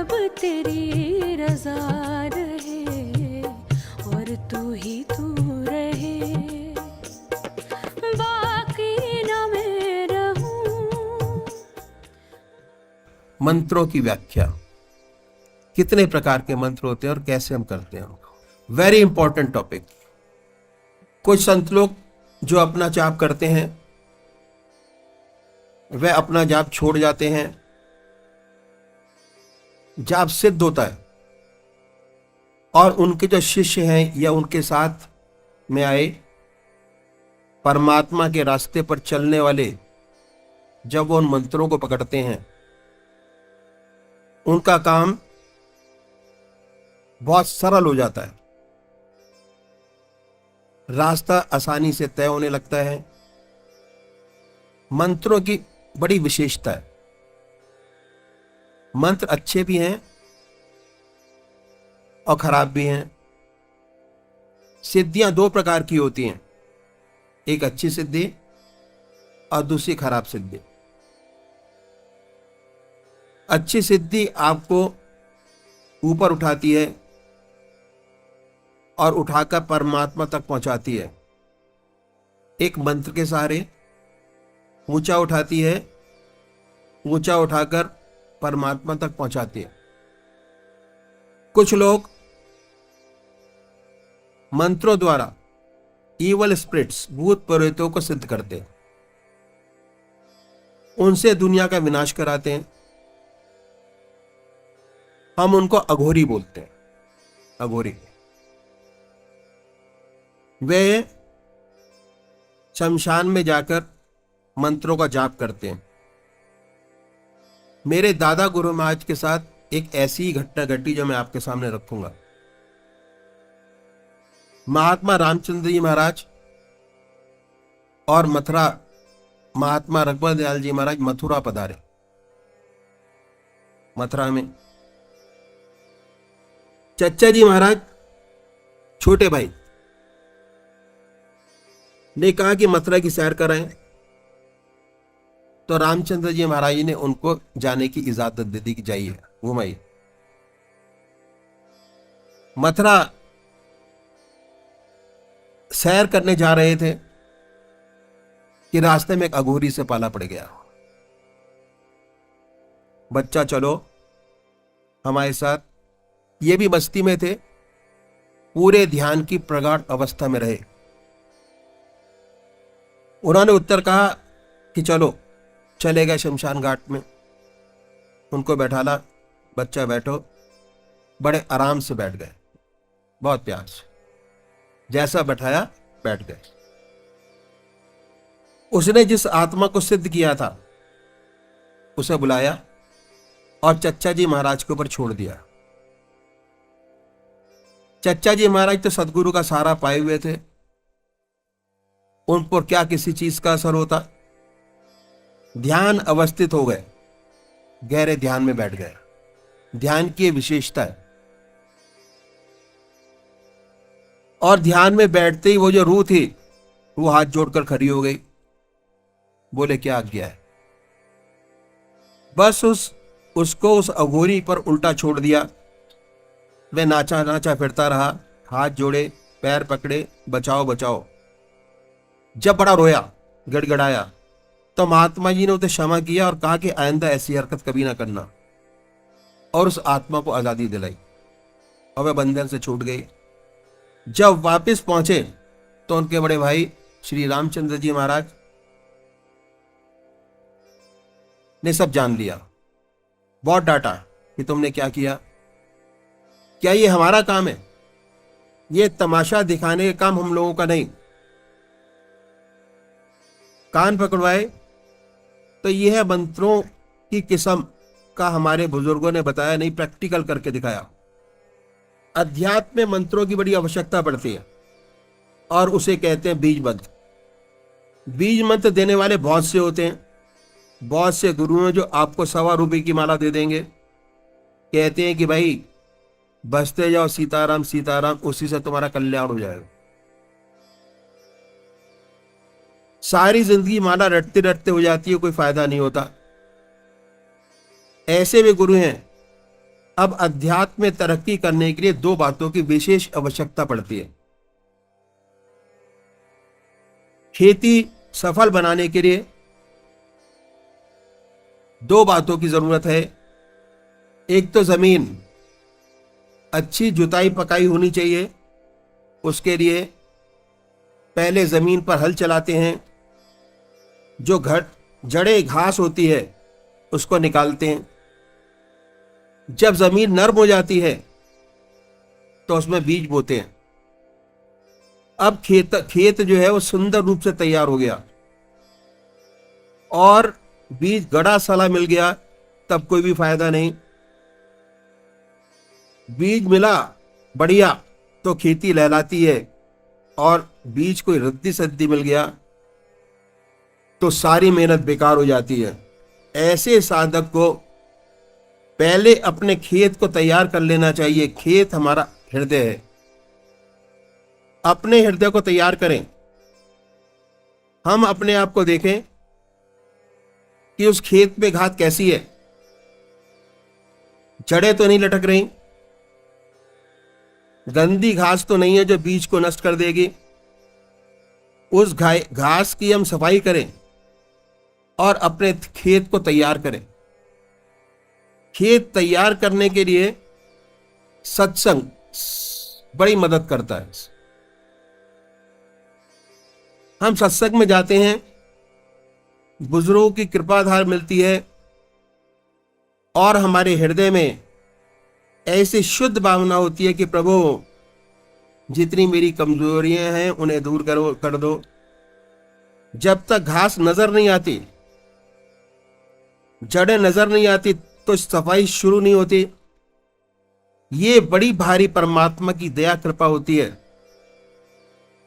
जब तेरी रजा रहे और तू ही तू रहे, बाकी न मैं रहूं। मंत्रों की व्याख्या, कितने प्रकार के मंत्र होते हैं और कैसे हम करते हैं उनको, वेरी इंपॉर्टेंट टॉपिक। कुछ संत लोग जो अपना जाप करते हैं वह अपना जाप छोड़ जाते हैं, जाप सिद्ध होता है, और उनके जो शिष्य हैं या उनके साथ में आए परमात्मा के रास्ते पर चलने वाले जब वो उन मंत्रों को पकड़ते हैं, उनका काम बहुत सरल हो जाता है, रास्ता आसानी से तय होने लगता है। मंत्रों की बड़ी विशेषता है, मंत्र अच्छे भी हैं और खराब भी हैं। सिद्धियां दो प्रकार की होती हैं, एक अच्छी सिद्धि और दूसरी खराब सिद्धि। अच्छी सिद्धि आपको ऊपर उठाती है और उठाकर परमात्मा तक पहुंचाती है, एक मंत्र के सहारे ऊंचा उठाती है, ऊंचा उठाकर परमात्मा तक पहुंचाती है। कुछ लोग मंत्रों द्वारा ईवल स्पिरिट्स, भूत प्रेतों को सिद्ध करते हैं, उनसे दुनिया का विनाश कराते हैं। हम उनको अघोरी बोलते हैं, अघोरी। वे शमशान में जाकर मंत्रों का जाप करते हैं। मेरे दादा गुरु महाराज के साथ एक ऐसी ही घटना घटी जो मैं आपके सामने रखूंगा। महात्मा रामचंद्र जी महाराज और मथुरा महात्मा रघुवर दयाल जी महाराज मथुरा पधारे। मथुरा में चच्चा जी महाराज छोटे भाई ने कहा कि मथुरा की सैर कराएं, तो रामचंद्र जी महाराज ने उनको जाने की इजाजत दे दी कि जाइए घुमाइए। मथुरा सैर करने जा रहे थे कि रास्ते में एक अघोरी से पाला पड़ गया। बच्चा चलो हमारे साथ, ये भी बस्ती में थे, पूरे ध्यान की प्रगाढ़ अवस्था में रहे। उन्होंने उत्तर कहा कि चलो, चले गए शमशान घाट में, उनको बैठाला, बच्चा बैठो, बड़े आराम से बैठ गए, बहुत प्यार से, जैसा बैठाया बैठ गए। उसने जिस आत्मा को सिद्ध किया था उसे बुलाया और चच्चा जी महाराज के ऊपर छोड़ दिया। चच्चा जी महाराज तो सदगुरु का सहारा पाए हुए थे, उन पर क्या किसी चीज का असर होता। ध्यान अवस्थित हो गए, गहरे ध्यान में बैठ गए। ध्यान की विशेषता है। और ध्यान में बैठते ही वो जो रूह थी वो हाथ जोड़कर खड़ी हो गई, बोले क्या आज्ञा है। बस उसको उस अघोरी पर उल्टा छोड़ दिया। वह नाचा नाचा फिरता रहा, हाथ जोड़े, पैर पकड़े, बचाओ बचाओ। जब बड़ा रोया, गड़गड़ाया, तो महात्मा जी ने उसे क्षमा किया और कहा कि आइंदा ऐसी हरकत कभी ना करना, और उस आत्मा को आजादी दिलाई और वह बंधन से छूट गई। जब वापस पहुंचे तो उनके बड़े भाई श्री रामचंद्र जी महाराज ने सब जान लिया। बहुत डांटा कि तुमने क्या किया, क्या ये हमारा काम है? ये तमाशा दिखाने का काम हम लोगों का नहीं। कान पकड़वाए तो यह है मंत्रों की किस्म का हमारे बुजुर्गों ने बताया नहीं, प्रैक्टिकल करके दिखाया। अध्यात्म में मंत्रों की बड़ी आवश्यकता पड़ती है और उसे कहते हैं बीज मंत्र। बीज मंत्र देने वाले बहुत से होते हैं, बहुत से गुरु हैं जो आपको ₹1.25 की माला दे देंगे, कहते हैं कि भाई बसते जाओ सीताराम सीताराम, उसी से तुम्हारा कल्याण हो जाएगा। सारी जिंदगी माला रटते रटते हो जाती है, कोई फायदा नहीं होता। ऐसे भी गुरु हैं अब अध्यात्म में तरक्की करने के लिए दो बातों की विशेष आवश्यकता पड़ती है। खेती सफल बनाने के लिए दो बातों की जरूरत है। एक तो जमीन अच्छी जुताई पकाई होनी चाहिए। उसके लिए पहले जमीन पर हल चलाते हैं, जो जड़े घास होती है उसको निकालते हैं। जब जमीन नर्म हो जाती है तो उसमें बीज बोते हैं। अब खेत जो है वो सुंदर रूप से तैयार हो गया और बीज गड़ा सला मिल गया, तब कोई भी फायदा नहीं। बीज मिला बढ़िया तो खेती लहलाती है, और बीज कोई रद्दी सद्दी मिल गया तो सारी मेहनत बेकार हो जाती है। ऐसे साधक को पहले अपने खेत को तैयार कर लेना चाहिए। खेत हमारा हृदय है, अपने हृदय को तैयार करें। हम अपने आप को देखें कि उस खेत में घास कैसी है, जड़ें तो नहीं लटक रही, गंदी घास तो नहीं है जो बीज को नष्ट कर देगी। उस घास की हम सफाई करें और अपने खेत को तैयार करें। खेत तैयार करने के लिए सत्संग बड़ी मदद करता है। हम सत्संग में जाते हैं, बुजुर्गों की कृपाधार मिलती है और हमारे हृदय में ऐसी शुद्ध भावना होती है कि प्रभु जितनी मेरी कमजोरियां हैं उन्हें दूर कर दो। जब तक घास नजर नहीं आती, जड़ें नजर नहीं आती, तो सफाई शुरू नहीं होती। ये बड़ी भारी परमात्मा की दया कृपा होती है।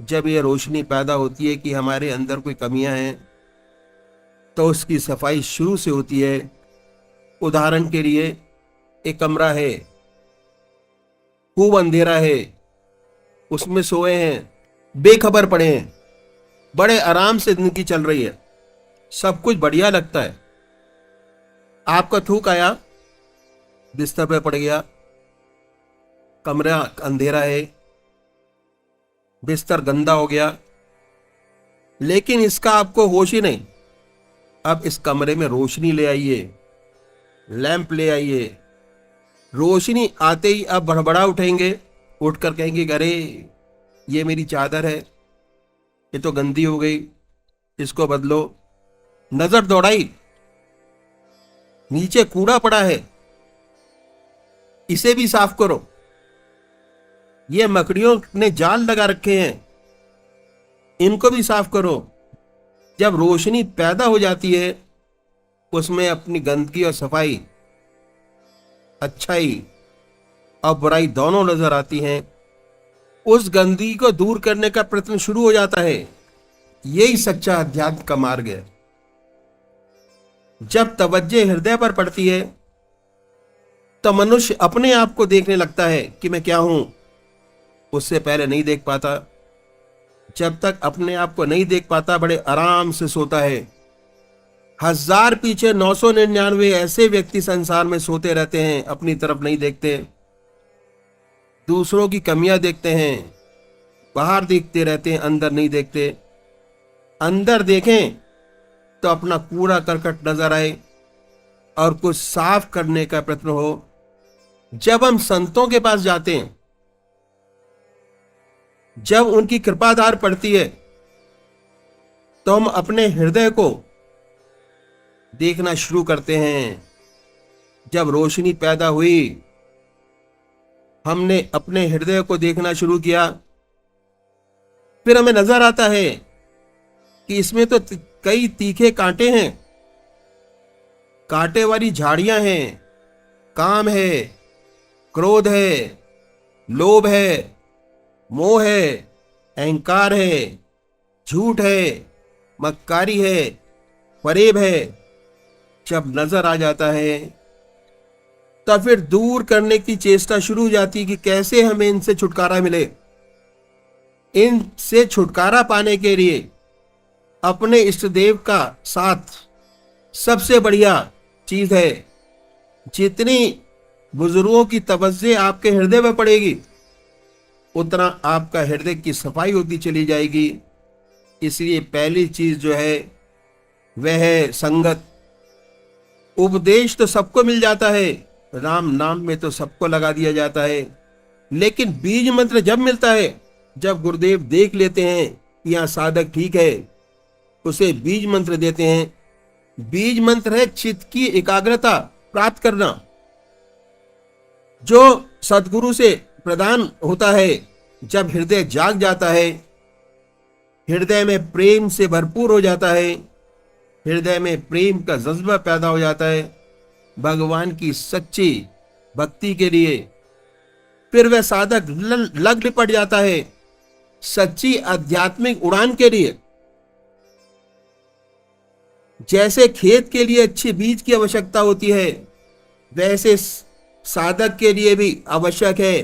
जब ये रोशनी पैदा होती है कि हमारे अंदर कोई कमियां हैं, तो उसकी सफाई शुरू से होती है। उदाहरण के लिए एक कमरा है, खूब अंधेरा है, उसमें सोए हैं, बेखबर पड़े हैं, बड़े आराम से जिंदगी चल रही है, सब कुछ बढ़िया लगता है। आपका थूक आया, बिस्तर पे पड़ गया, कमरा अंधेरा है, बिस्तर गंदा हो गया, लेकिन इसका आपको होश ही नहीं। अब इस कमरे में रोशनी ले आइए, लैंप ले आइए। रोशनी आते ही अब बड़बड़ा उठेंगे, उठकर कहेंगे अरे ये मेरी चादर है, ये तो गंदी हो गई, इसको बदलो। नजर दौड़ाई, नीचे कूड़ा पड़ा है, इसे भी साफ करो। ये मकड़ियों ने जाल लगा रखे हैं, इनको भी साफ करो। जब रोशनी पैदा हो जाती है, उसमें अपनी गंदगी और सफाई, अच्छाई और बुराई दोनों नजर आती हैं। उस गंदगी को दूर करने का प्रयत्न शुरू हो जाता है। यही सच्चा अध्यात्म का मार्ग है। जब तवज्जो हृदय पर पड़ती है, तो मनुष्य अपने आप को देखने लगता है कि मैं क्या हूं। उससे पहले नहीं देख पाता। जब तक अपने आप को नहीं देख पाता, बड़े आराम से सोता है। 1000 पीछे 999 ऐसे व्यक्ति संसार में सोते रहते हैं, अपनी तरफ नहीं देखते, दूसरों की कमियां देखते हैं, बाहर देखते रहते हैं, अंदर नहीं देखते। अंदर देखें तो अपना कूड़ा करकट नजर आए और कुछ साफ करने का प्रयत्न हो। जब हम संतों के पास जाते हैं, जब उनकी कृपाधार पड़ती है, तो हम अपने हृदय को देखना शुरू करते हैं। जब रोशनी पैदा हुई, हमने अपने हृदय को देखना शुरू किया, फिर हमें नजर आता है कि इसमें तो कई तीखे कांटे हैं, कांटे वाली झाड़ियां हैं, काम है, क्रोध है, लोभ है, मोह है, अहंकार है, झूठ है, मक्कारी है, फरेब है। जब नजर आ जाता है, तब फिर दूर करने की चेष्टा शुरू हो जाती है कि कैसे हमें इनसे छुटकारा मिले। इनसे छुटकारा पाने के लिए अपने इष्ट देव का साथ सबसे बढ़िया चीज है। जितनी बुजुर्गों की तवज्जो आपके हृदय में पड़ेगी, उतना आपका हृदय की सफाई होती चली जाएगी। इसलिए पहली चीज जो है वह है संगत। उपदेश तो सबको मिल जाता है, राम नाम में तो सबको लगा दिया जाता है, लेकिन बीज मंत्र जब मिलता है, जब गुरुदेव देख लेते हैं कि यहाँ साधक ठीक है, उसे बीज मंत्र देते हैं। बीज मंत्र है चित्त की एकाग्रता प्राप्त करना, जो सदगुरु से प्रदान होता है। जब हृदय जाग जाता है, हृदय में प्रेम से भरपूर हो जाता है, हृदय में प्रेम का जज्बा पैदा हो जाता है भगवान की सच्ची भक्ति के लिए, फिर वह साधक लग लिपट जाता है सच्ची आध्यात्मिक उड़ान के लिए। जैसे खेत के लिए अच्छे बीज की आवश्यकता होती है, वैसे साधक के लिए भी आवश्यक है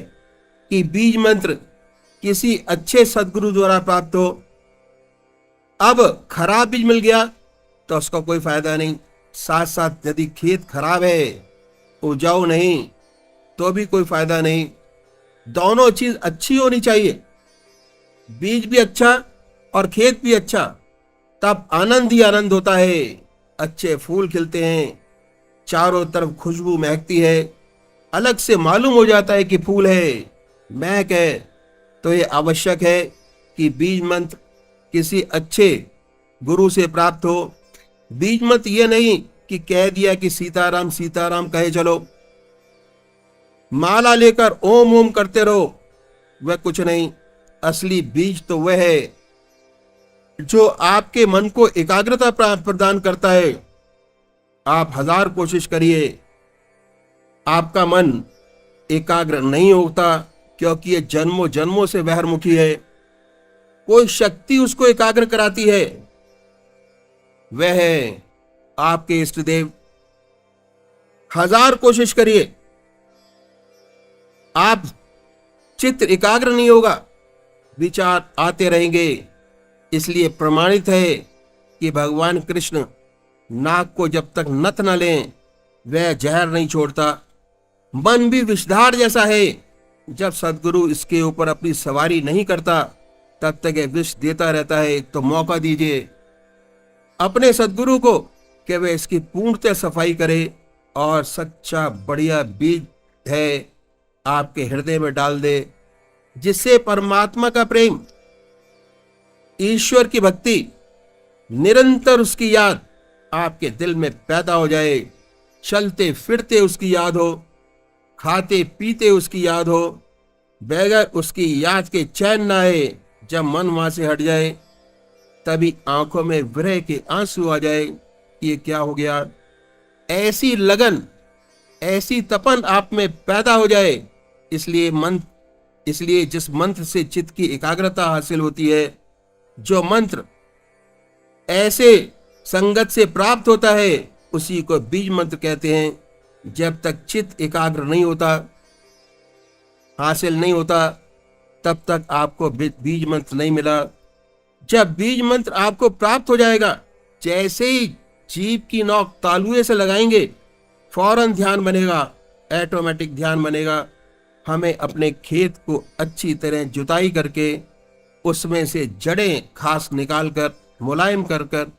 कि बीज मंत्र किसी अच्छे सदगुरु द्वारा प्राप्त हो। अब खराब बीज मिल गया तो उसका कोई फायदा नहीं, साथ साथ यदि खेत खराब है, उपजाऊ नहीं, तो भी कोई फायदा नहीं। दोनों चीज अच्छी होनी चाहिए, बीज भी अच्छा और खेत भी अच्छा, तब आनंद ही आनंद होता है। अच्छे फूल खिलते हैं, चारों तरफ खुशबू महकती है, अलग से मालूम हो जाता है कि फूल है, महक है। तो ये आवश्यक है कि बीज मंत्र किसी अच्छे गुरु से प्राप्त हो। बीज मंत्र ये नहीं कि कह दिया कि सीताराम सीताराम कहे चलो, माला लेकर ओम ओम करते रहो, वह कुछ नहीं। असली बीज तो वह है जो आपके मन को एकाग्रता प्रदान करता है। आप 1000 कोशिश करिए, आपका मन एकाग्र नहीं होता, क्योंकि ये जन्मों जन्मों से बहिर्मुखी है। कोई शक्ति उसको एकाग्र कराती है, वह है आपके इष्ट देव। 1000 कोशिश करिए, आप चित्त एकाग्र नहीं होगा, विचार आते रहेंगे। इसलिए प्रमाणित है कि भगवान कृष्ण नाग को जब तक नथ न लें, वह जहर नहीं छोड़ता। मन भी विषधार जैसा है, जब सदगुरु इसके ऊपर अपनी सवारी नहीं करता, तब तक यह विष देता रहता है। तो मौका दीजिए अपने सदगुरु को कि वह इसकी पूर्णतः सफाई करे और सच्चा बढ़िया बीज है आपके हृदय में डाल दे, जिससे परमात्मा का प्रेम, ईश्वर की भक्ति, निरंतर उसकी याद आपके दिल में पैदा हो जाए। चलते फिरते उसकी याद हो, खाते पीते उसकी याद हो, बगैर उसकी याद के चैन ना आए। जब मन वहां से हट जाए, तभी आंखों में विरह के आंसू आ जाए कि ये क्या हो गया। ऐसी लगन, ऐसी तपन आप में पैदा हो जाए। इसलिए जिस मंत्र से चित्त की एकाग्रता हासिल होती है, जो मंत्र ऐसे संगत से प्राप्त होता है, उसी को बीज मंत्र कहते हैं। जब तक चित्त एकाग्र नहीं होता, हासिल नहीं होता, तब तक आपको बीज मंत्र नहीं मिला। जब बीज मंत्र आपको प्राप्त हो जाएगा, जैसे ही जीभ की नोक तालुए से लगाएंगे, फौरन ध्यान बनेगा, ऑटोमेटिक ध्यान बनेगा। हमें अपने खेत को अच्छी तरह जुताई करके उसमें से जड़ें घास निकालकर मुलायम कर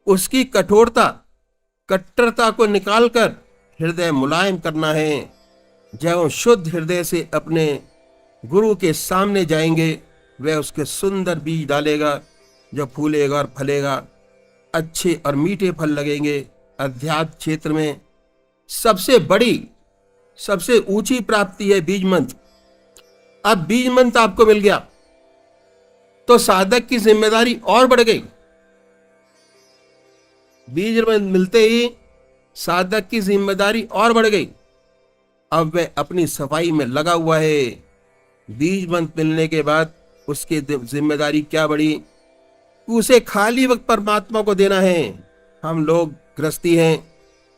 उसकी कट्टरता को निकालकर हृदय मुलायम करना है। जब हम शुद्ध हृदय से अपने गुरु के सामने जाएंगे, वह उसके सुंदर बीज डालेगा, जो फूलेगा और फलेगा, अच्छे और मीठे फल लगेंगे। अध्यात्म क्षेत्र में सबसे बड़ी, सबसे ऊंची प्राप्ति है बीज मंत्र। अब बीज मंत्र आपको मिल गया तो साधक की जिम्मेदारी और बढ़ गई। बीज मंत्र मिलते ही साधक की जिम्मेदारी और बढ़ गई। अब वह अपनी सफाई में लगा हुआ है। बीज मंत्र मिलने के बाद उसकी जिम्मेदारी क्या बढ़ी, उसे खाली वक्त परमात्मा को देना है। हम लोग गृहस्थी हैं,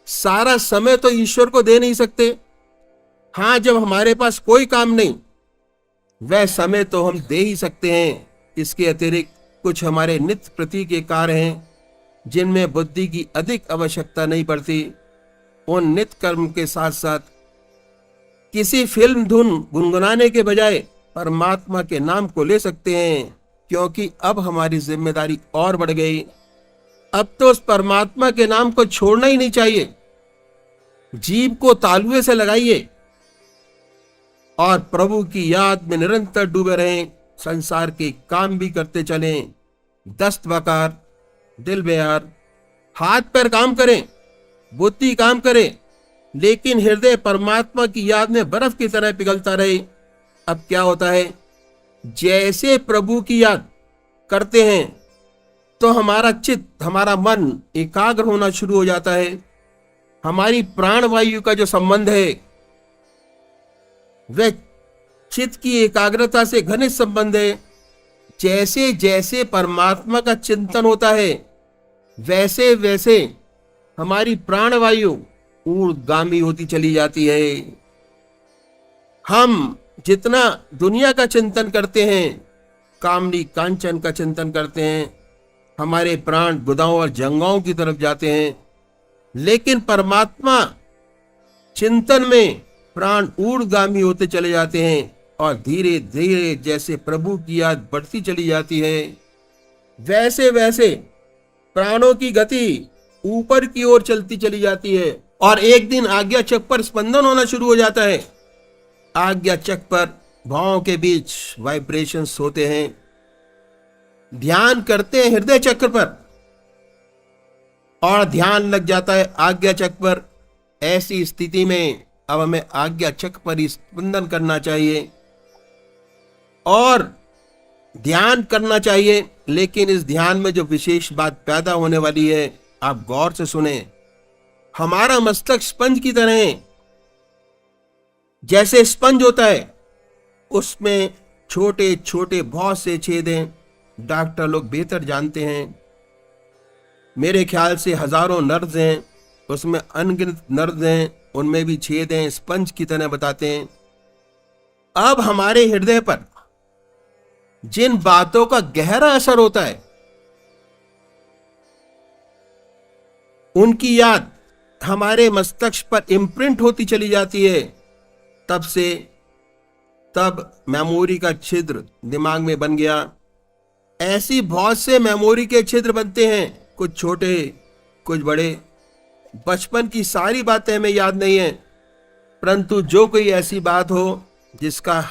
सारा समय तो ईश्वर को दे नहीं सकते। हाँ, जब हमारे पास कोई काम नहीं, वह समय तो हम दे ही सकते हैं। इसके अतिरिक्त कुछ हमारे नित्य प्रति के कार्य हैं, जिनमें बुद्धि की अधिक आवश्यकता नहीं पड़ती। उन नित्य कर्म के साथ साथ किसी फिल्म धुन गुनगुनाने के बजाय परमात्मा के नाम को ले सकते हैं, क्योंकि अब हमारी जिम्मेदारी और बढ़ गई। अब तो उस परमात्मा के नाम को छोड़ना ही नहीं चाहिए। जीभ को तालुए से लगाइए और प्रभु की याद में निरंतर डूबे रहें। संसार के काम भी करते चलें, दस्त बकार, दिल बेयार, हाथ पैर काम करें, बुद्धि काम करे, लेकिन हृदय परमात्मा की याद में बर्फ की तरह पिघलता रहे। अब क्या होता है, जैसे प्रभु की याद करते हैं तो हमारा चित्त, हमारा मन एकाग्र होना शुरू हो जाता है। हमारी प्राणवायु का जो संबंध है वह चित्त की एकाग्रता से घनिष्ठ संबंध है। जैसे जैसे परमात्मा का चिंतन होता है वैसे वैसे हमारी प्राणवायु ऊर्ध्वगामी होती चली जाती है। हम जितना दुनिया का चिंतन करते हैं, कामनी कांचन का चिंतन करते हैं, हमारे प्राण गुदाओं और जंगाओं की तरफ जाते हैं, लेकिन परमात्मा चिंतन में प्राण ऊर्ध्वगामी होते चले जाते हैं और धीरे धीरे जैसे प्रभु की याद बढ़ती चली जाती है वैसे वैसे प्राणों की गति ऊपर की ओर चलती चली जाती है और एक दिन आज्ञा चक्र पर स्पंदन होना शुरू हो जाता है। आज्ञा चक्र पर भावों के बीच वाइब्रेशंस होते हैं। ध्यान करते हैं हृदय चक्र पर और ध्यान लग जाता है आज्ञा चक्र पर। ऐसी स्थिति में अब हमें आज्ञा चक्र पर ही स्पंदन करना चाहिए और ध्यान करना चाहिए। लेकिन इस ध्यान में जो विशेष बात पैदा होने वाली है, आप गौर से सुने। हमारा मस्तक स्पंज की तरह है। जैसे स्पंज होता है उसमें छोटे छोटे बहुत से छेद हैं। डॉक्टर लोग बेहतर जानते हैं। मेरे ख्याल से हजारों नर्व्स हैं, उसमें अनगिनत नर्व्स हैं, उनमें भी छेद हैं, स्पंज की तरह बताते हैं। अब हमारे हृदय पर जिन बातों का गहरा असर होता है उनकी याद हमारे मस्तिष्क पर इम्प्रिंट होती चली जाती है। तब मेमोरी का छिद्र दिमाग में बन गया। ऐसी बहुत से मेमोरी के छिद्र बनते हैं, कुछ छोटे कुछ बड़े। बचपन की सारी बातें हमें याद नहीं है, परंतु जो कोई ऐसी बात हो जिसका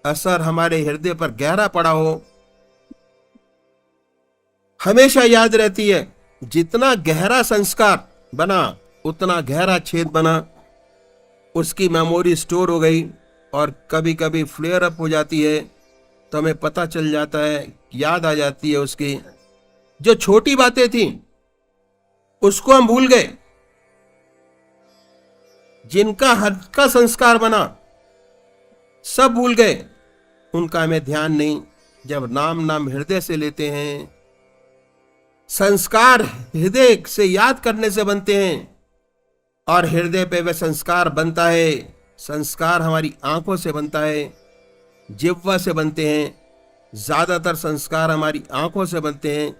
असर हमारे हृदय पर गहरा पड़ा हो, हमेशा याद रहती है। जितना गहरा संस्कार बना उतना गहरा छेद बना। उसकी मेमोरी स्टोर हो गई और कभी कभी फ्लेयर अप हो जाती है तो हमें पता चल जाता है, याद आ जाती है उसकी। जो छोटी बातें थी उसको हम भूल गए, जिनका हल्का संस्कार बना सब भूल गए, उनका हमें ध्यान नहीं। जब नाम हृदय से लेते हैं, संस्कार हृदय से याद करने से बनते हैं और हृदय पे वह संस्कार बनता है। संस्कार हमारी आंखों से बनता है, जिह्वा से बनते हैं। ज्यादातर संस्कार हमारी आंखों से बनते हैं।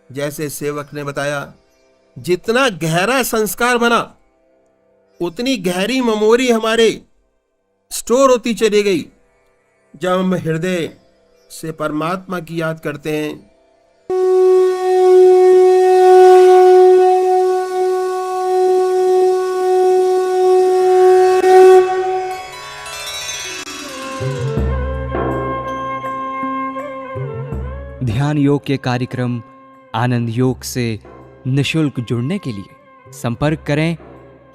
जैसे सेवक ने बताया, जितना गहरा संस्कार बना उतनी गहरी मेमोरी हमारे स्टोर होती चली गई। जब हम हृदय से परमात्मा की याद करते हैं, ध्यान योग के कार्यक्रम आनंद योग से निशुल्क जुड़ने के लिए संपर्क करें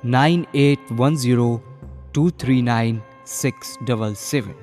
9810239677।